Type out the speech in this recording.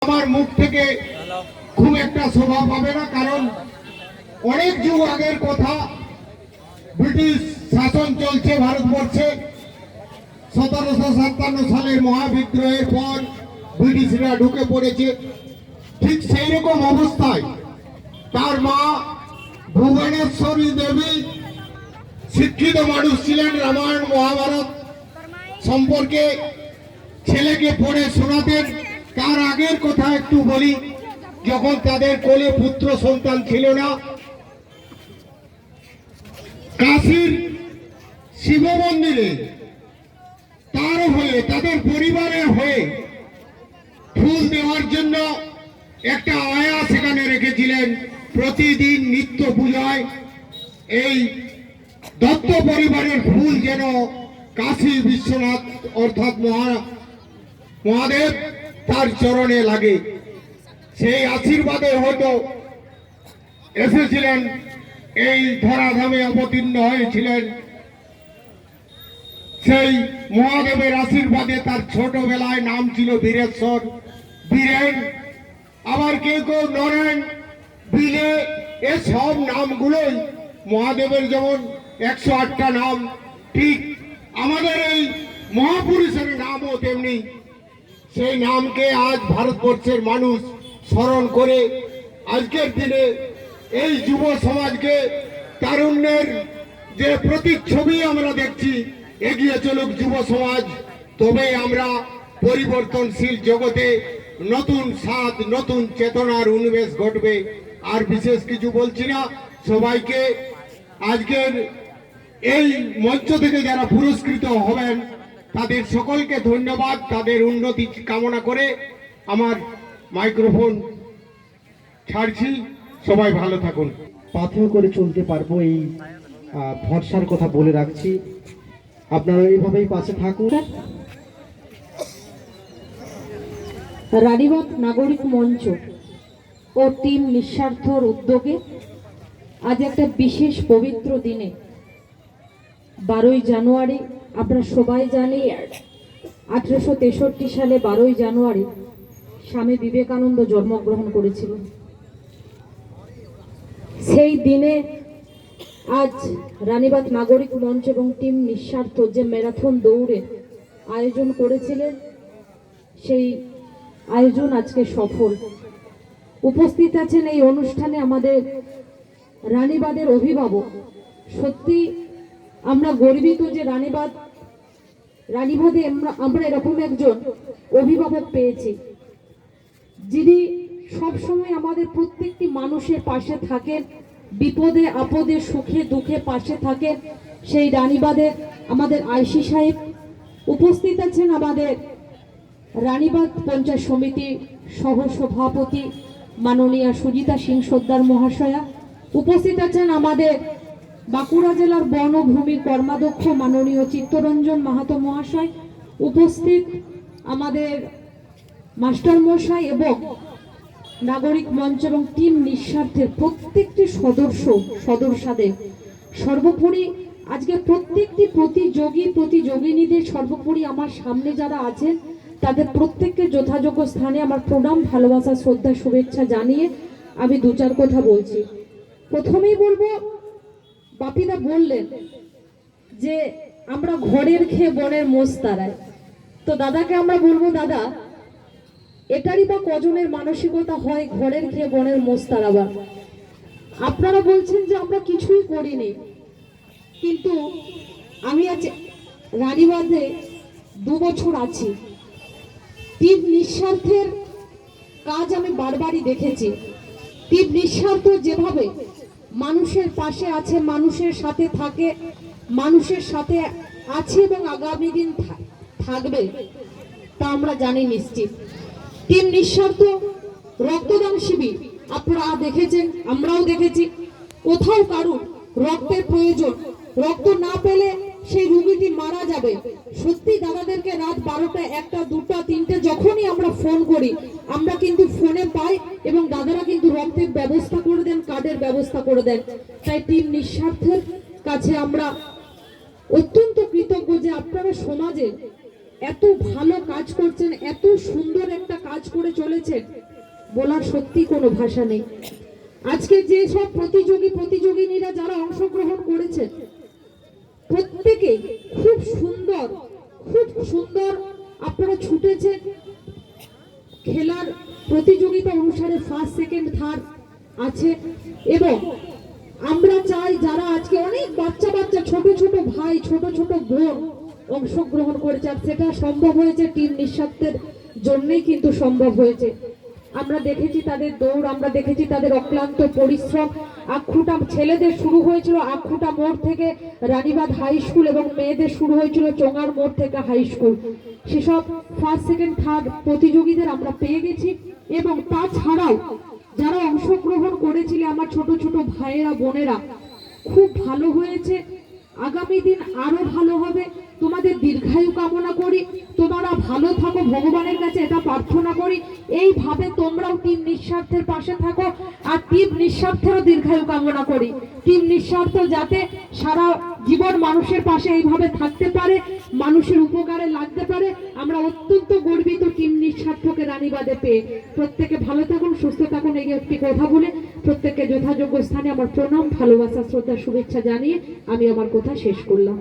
আমার মুখ থেকে খুব একটা শোভা পাবে না, কারণ অনেক যুগ আগের কথা। ব্রিটিশ শাসন চলছে ভারতবর্ষে। 1757 সালের মহাবিদ্রোহের পর ব্রিটিশরা ঢুকে পড়েছে। ঠিক সেই রকম অবস্থায় তার মা ভুবনেশ্বরী দেবী শিক্ষিত মানুষ ছিলেন। রামায়ণ মহাভারত সম্পর্কে ছেলেকে পড়ে শোনাতেন। তার আগের কথা একটু বলি, যখন তাদের কোলে পুত্র সন্তান ছিল না, কাশীর শিব মন্দিরে তার হয়ে, তাদের পরিবারের হয়ে ফুল দেওয়ার জন্য একটা আয়া সেখানে রেখেছিলেন। প্রতিদিন নিত্য পূজায় এই দত্ত পরিবারের ফুল যেন কাশী বিশ্বনাথ অর্থাৎ মহাদেব তার চরণে লাগে, সেই আশীর্বাদে হয়তো এসেছিলেন, এই ধরাধামে অবতীর্ণ হয়েছিলেন। সেই মহাদেবের আশীর্বাদে তার ছোটবেলায় নাম ছিল বীরেশ্বর, বীরেন, আবার কেউ কেউ নরেন, বিলে। এসব নামগুলোই মহাদেবের যেমন 108টা নাম, ঠিক আমাদের এই মহাপুরুষের নামও তেমনি। সেই নামকে আজ ভারতবর্ষের মানুষ স্মরণ করে আজকের দিনে এই যুব সমাজকে তারুণ্যের যে প্রতিচ্ছবি আমরা দেখছি, এগিয়ে চলুক যুব সমাজ, তবেই আমরা পরিবর্তনশীল জগতে নতুন স্বাদ, নতুন চেতনার উন্মেষ ঘটবে। আর বিশেষ কিছু বলছি না। সবাইকে আজকের এই মঞ্চ থেকে যারা পুরস্কৃত হবেন তাদের সকলকে ধন্যবাদ, তাদের উন্নতি কামনা করে আমার মাইক্রোফোন ছাড়ছি। সবাই ভালো থাকুন। পাথেয় করে চলতে পারবো, এই ভরসার কথা বলে রাখছি। আপনারা এইভাবেই পাশে থাকুন। রানীবাঁধ নাগরিক মঞ্চ ও টিম নিঃস্বার্থর উদ্যোগে আজ একটা বিশেষ পবিত্র দিনে 12ই জানুয়ারি, আমরা সবাই জানি 1863 সালে 12ই জানুয়ারি স্বামী বিবেকানন্দ জন্মগ্রহণ করেছিলেন। সেই দিনে আজ রানীবাঁধ নাগরিক মঞ্চ এবং টিম নিঃস্বার্থ যে ম্যারাথন দৌড়ে আয়োজন করেছিলেন, সেই আয়োজন আজকে সফল। উপস্থিত আছেন এই অনুষ্ঠানে আমাদের রানীবাঁধের অভিভাবক। সত্যি আমরা গর্বিত যে রানীবাঁধে আমরা এরকম একজন অভিভাবক পেয়েছি, যিনি সবসময় আমাদের প্রত্যেকটি মানুষের পাশে থাকেন, বিপদে আপদে সুখে দুঃখে পাশে থাকেন। সেই রানীবাঁধে আমাদের আইসি সাহেব উপস্থিত আছেন, আমাদের রানীবাঁধ পঞ্চায়েত সমিতি সহ সভাপতি মাননীয়া সুজিতা সিং সর্দার মহাশয়া উপস্থিত আছেন, আমাদের বাঁকুড়া জেলার বনভূমির কর্মাধ্যক্ষ মাননীয় চিত্তরঞ্জন মাহাতো মহাশয় উপস্থিত, আমাদের মাস্টার মশাই এবং নাগরিক মঞ্চ এবং টিম নিঃস্বার্থের প্রত্যেকটি সদস্যদের, সর্বোপরি আজকে প্রত্যেকটি প্রতিযোগিনীদের, সর্বোপরি আমার সামনে যারা আছেন তাদের প্রত্যেককে যথাযোগ্য স্থানে আমার প্রণাম, ভালোবাসা, শ্রদ্ধা, শুভেচ্ছা জানিয়ে আমি দু চার কথা বলছি। প্রথমেই বলবো, বাপিদা বললেন যে আমরা ঘরের খেয়ে বনের মোষ তাড়াই। তো দাদাকে আমরা বলবো, দাদা এটারই বা কজনের মানসিকতা হয় ঘরের খেয়ে বনের মোষ তাড়াবার? আপনারা বলছেন যে আমরা কিছুই করিনি, কিন্তু আমি আজ রানীবাঁধে 2 বছর আছি। টিম নিঃস্বার্থের কাজ আমি বারবারই দেখেছি। টিম নিঃস্বার্থ যেভাবে মানুষের পাশে আছে, মানুষের সাথে থাকে, মানুষের সাথে আছে এবং আগামী দিন থাকবে, তা আমরা জানি নিশ্চিত। টিম নিঃস্বার্থ রক্তদান শিবির আপনারা দেখেছেন, আমরাও দেখেছি। কোথাও কারুর রক্তের প্রয়োজন, রক্ত না পেলে সেই রোগীটি মারা যাবে। সত্যি দাদাদেরকে রাত 12টা, 1টা, 2টা, 3টে যখনই আমরা ফোন করি, আমরা কিন্তু ফোনে পাই এবং দাদারা কিন্তু রক্তের ব্যবস্থা করে দেন, কার্ডের ব্যবস্থা করে দেন। তাই টিম নিঃস্বার্থের কাছে আমরা অত্যন্ত কৃতজ্ঞ যে আপনারা সমাজে এত ভালো কাজ করছেন, এত সুন্দর একটা কাজ করে চলেছেন, বলার সত্যি কোনো ভাষা নেই। আজকে যে সব প্রতিযোগিনীরা যারা অংশগ্রহণ করেছেন, প্রত্যেকেই খুব সুন্দর আপনারা ছুটেছেন। খেলার প্রতিযোগিতা অনুসারে ফার্স্ট, সেকেন্ড, থার্ড আছে। এবং আমরা চাই যারা আজকে অনেক বাচ্চা ছোট ছোট ভাই, ছোট ছোট বোন অংশগ্রহণ করেছে, আর সেটা সম্ভব হয়েছে টিম নিঃস্বার্থের জন্যই কিন্তু সম্ভব হয়েছে। আমরা দেখেছি তাদের দৌড়, আমরা দেখেছি তাদের অক্লান্ত পরিশ্রম। আখুটা ছেলেদের শুরু হয়েছিল আখুটা মোড় থেকে রানীবাঁধ হাই স্কুল, এবং মেয়েদের শুরু হয়েছিল চোঙার মোড় থেকে হাই স্কুল। সেসব ফার্স্ট, সেকেন্ড, থার্ড প্রতিযোগীদের আমরা পেয়ে গেছি। এবং তাছাড়াও যারা অংশগ্রহণ করেছিল আমার ছোট ছোট ভাইয়েরা, বোনেরা, খুব ভালো হয়েছে। আগামী দিন আরো ভালো হবে। তোমাদের দীর্ঘায়ু কামনা করি, তোমরা ভালো থাকো, ভগবানের কাছে এটা প্রার্থনা করি। এইভাবে তোমরাও টিম নিঃস্বার্থের পাশে থাকো, আর টিম নিঃস্বার্থেরও দীর্ঘায়ু কামনা করি। টিম নিঃস্বার্থ যাতে সারা জীবন মানুষের পাশে এইভাবে থাকতে পারে, মানুষের উপকারে লাগতে পারে। আমরা অত্যন্ত গর্বিত টিম নিঃস্বার্থকে রানীবাঁধে পেয়ে। প্রত্যেকে ভালো থাকুন, সুস্থ থাকুন। এই একটি কথা বলে প্রত্যেককে যথাযোগ্য স্থানে আমার প্রণাম, ভালোবাসা, শ্রদ্ধা, শুভেচ্ছা জানিয়ে আমি আমার কথা শেষ করলাম।